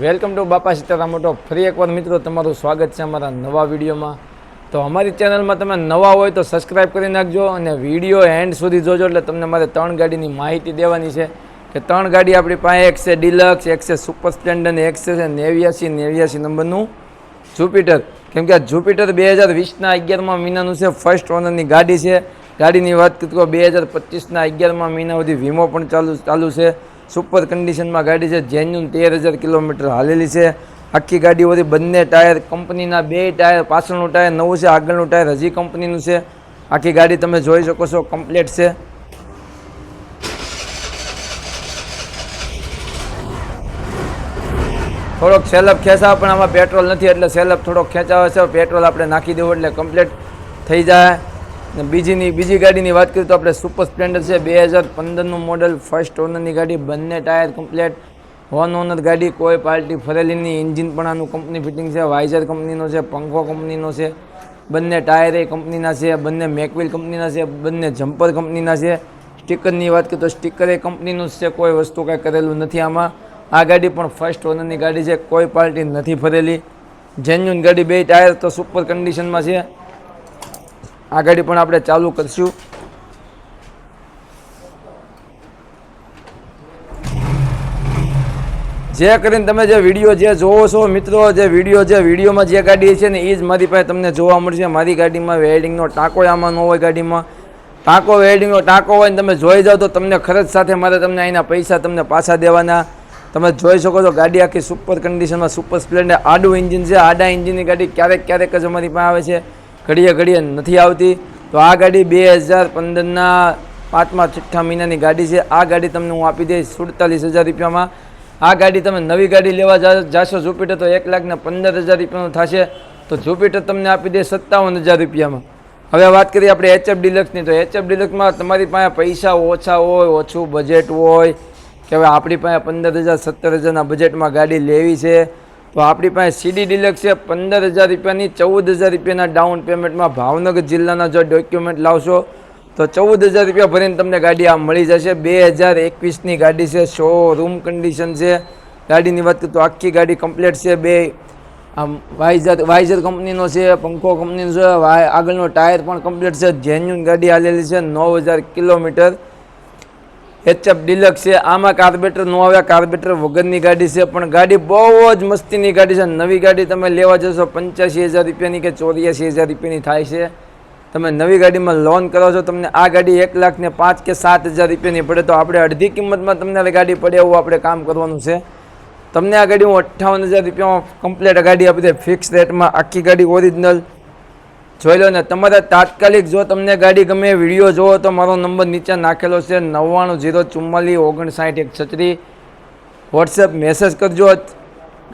Welcome to બાપા સીતારામ મોટો ફરી એકવાર મિત્રો તમારું સ્વાગત છે અમારા નવા વિડીયોમાં. તો અમારી ચેનલમાં તમે નવા હોય તો સબસ્ક્રાઈબ કરી નાખજો અને વિડીયો એન્ડ સુધી જોજો. એટલે તમને મારે 3 ગાડીની માહિતી દેવાની છે કે 3 ગાડી આપણી પાસે, એક છે ડિલક્સ, એક છે સુપર સ્પ્લેન્ડર અને એક છે 89 નંબરનું જુપિટર. કેમ કે આ જુપિટર 2020ના 11મા મહિનાનું છે, ફર્સ્ટ ઓનરની ગાડી છે. ગાડીની વાત કરીએ તો 2025ના 11મા મહિના સુધી વીમો પણ ચાલુ છે. સુપર કન્ડિશનમાં ગાડી છે, જેન્યુન 13,000 કિલોમીટર હાલેલી છે. આખી ગાડી બધી બંને ટાયર કંપનીના, 2 ટાયર, પાછળનું ટાયર નવું છે, આગળનું ટાયર હજી કંપનીનું છે. આખી ગાડી તમે જોઈ શકો છો, કમ્પ્લીટ છે. થોડોક સેલઅપ ખેંચાવે પણ આમાં પેટ્રોલ નથી એટલે સેલઅપ થોડોક ખેંચાવે છે. પેટ્રોલ આપણે નાખી દેવું એટલે કમ્પ્લીટ થઈ જાય. બીજી ગાડીની વાત કરીએ તો આપણે સુપર સ્પ્લેન્ડર છે, 2015નું મોડલ, ફર્સ્ટ ઓનરની ગાડી, બંને ટાયર કમ્પ્લીટ, વન ઓનર ગાડી, કોઈ પાર્ટી ફરેલીની. એન્જિન પણ આનું કંપની ફિટિંગ છે, વાઇઝર કંપનીનો છે, પંખો કંપનીનો છે, બંને ટાયર એ કંપનીના છે, બંને મેકવિલ કંપનીના છે, બંને જમ્પર કંપનીના છે. સ્ટીકરની વાત કરીએ તો સ્ટીકર એ કંપનીનું જ છે, કોઈ વસ્તુ કાંઈ કરેલું નથી આમાં. આ ગાડી પણ ફર્સ્ટ ઓનરની ગાડી છે, કોઈ પાર્ટી નથી ફરેલી, જેન્યુન ગાડી, 2 ટાયર તો સુપર કન્ડિશનમાં છે. આ ગાડી પણ આપણે ચાલુ કરશું. જે કરીને તમે જે વિડીયો જે જોવો છો મિત્રો, વિડીયોમાં જે ગાડી છે ને એ જ મારી પાસે તમને જોવા મળશે. મારી ગાડીમાં વેલ્ડિંગનો ટાંકો આમાં ન હોય. ગાડીમાં વેલ્ડિંગનો ટાંકો હોય ને તમે જોઈ જાઓ તો તમને ખર્ચ સાથે મારે તમને અહીંના પૈસા તમને પાછા દેવાના. તમે જોઈ શકો છો ગાડી આખી સુપર કન્ડિશનમાં, સુપર સ્પ્લેન્ડર, આડું એન્જિન છે. આડા એન્જિનની ગાડી ક્યારેક જ અમારી પાસે આવે છે, ઘડીએ નથી આવતી. તો આ ગાડી 2015ના 5મા-6મા મહિનાની ગાડી છે. આ ગાડી તમને હું આપી દઈશ 47,000 રૂપિયામાં. આ ગાડી તમે નવી ગાડી લેવા જાશો જુપિટર તો 1,15,000 રૂપિયાનું થશે. તો જુપિટર તમને આપી દે 57,000 રૂપિયામાં. હવે વાત કરીએ આપણે HF ડિલક્સની. તો HF ડિલક્સમાં તમારી પાસે પૈસા ઓછા હોય, ઓછું બજેટ હોય, કે હવે આપણી પાસે 15,000 17,000ના બજેટમાં ગાડી લેવી છે, તો આપણી પાસે CD ડિલક્સ છે, 15,000 રૂપિયાની, 14,000 રૂપિયાના ડાઉન પેમેન્ટમાં. ભાવનગર જિલ્લાના જો ડોક્યુમેન્ટ લાવશો તો 14,000 રૂપિયા ભરીને તમને ગાડી આ મળી જશે. 2021ની ગાડી છે, શોરૂમ કન્ડિશન છે. ગાડીની વાત કરીએ તો આખી ગાડી કમ્પ્લીટ છે. 2 આમ વાઇઝર કંપનીનો છે, પંખો કંપનીનો છે, આગળનો ટાયર પણ કમ્પ્લીટ છે. જેન્યુન ગાડી હાલેલી છે, 9,000 કિલોમીટર. HF ડિલક્સ છે. આમાં કાર્બેટર ન આવે, કાર્બેટર વગરની ગાડી છે, પણ ગાડી બહુ જ મસ્તીની ગાડી છે. નવી ગાડી તમે લેવા જશો 85,000 રૂપિયાની કે 84,000 રૂપિયાની થાય છે. તમે નવી ગાડીમાં લોન કરો છો, તમને આ ગાડી 1,05,000 કે 7,000 રૂપિયાની પડે. તો આપણે અડધી કિંમતમાં તમને ગાડી પડે એવું આપણે કામ કરવાનું છે. તમને આ ગાડી હું 58,000 રૂપિયામાં કમ્પ્લીટ ગાડી આપી દે, ફિક્સ રેટમાં. આખી ગાડી ઓરિજિનલ જોઈ લો ને. તમારે તાત્કાલિક જો તમને ગાડી ગમે, વિડીયો જોવો તો મારો નંબર નીચે નાખેલો છે, 9904459136. વોટ્સએપ મેસેજ કરજો.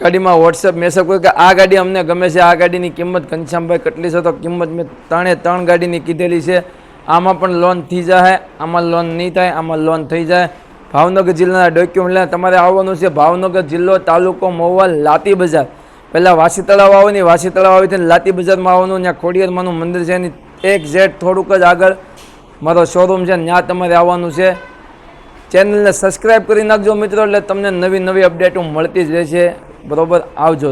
ગાડીમાં વોટ્સએપ મેસેજ કરો કે આ ગાડી અમને ગમે છે, આ ગાડીની કિંમત ઘનશ્યામભાઈ કેટલી છે. તો કિંમત મેં 3 ગાડીની કીધેલી છે. આમાં પણ લોન થઈ જાય, આમાં લોન નહીં થાય, આમાં લોન થઈ જાય. ભાવનગર જિલ્લાના ડોક્યુમેન્ટ લઈને તમારે આવવાનું છે. ભાવનગર જિલ્લો, તાલુકો મહુવા, લાતી બજાર. પહેલાં વાસી તળાવ આવવાની, વાસી તળાવ આવી થઈને લાતી બજારમાં આવવાનું. ત્યાં ખોડિયારમાંનું મંદિર છે, એની એક્ઝેક્ટ થોડુંક જ આગળ મારો શોરૂમ છે, ત્યાં તમારે આવવાનું છે. ચેનલને સબસ્ક્રાઈબ કરી નાખજો મિત્રો, એટલે તમને નવી અપડેટો મળતી જ રહેશે. બરોબર, આવજો.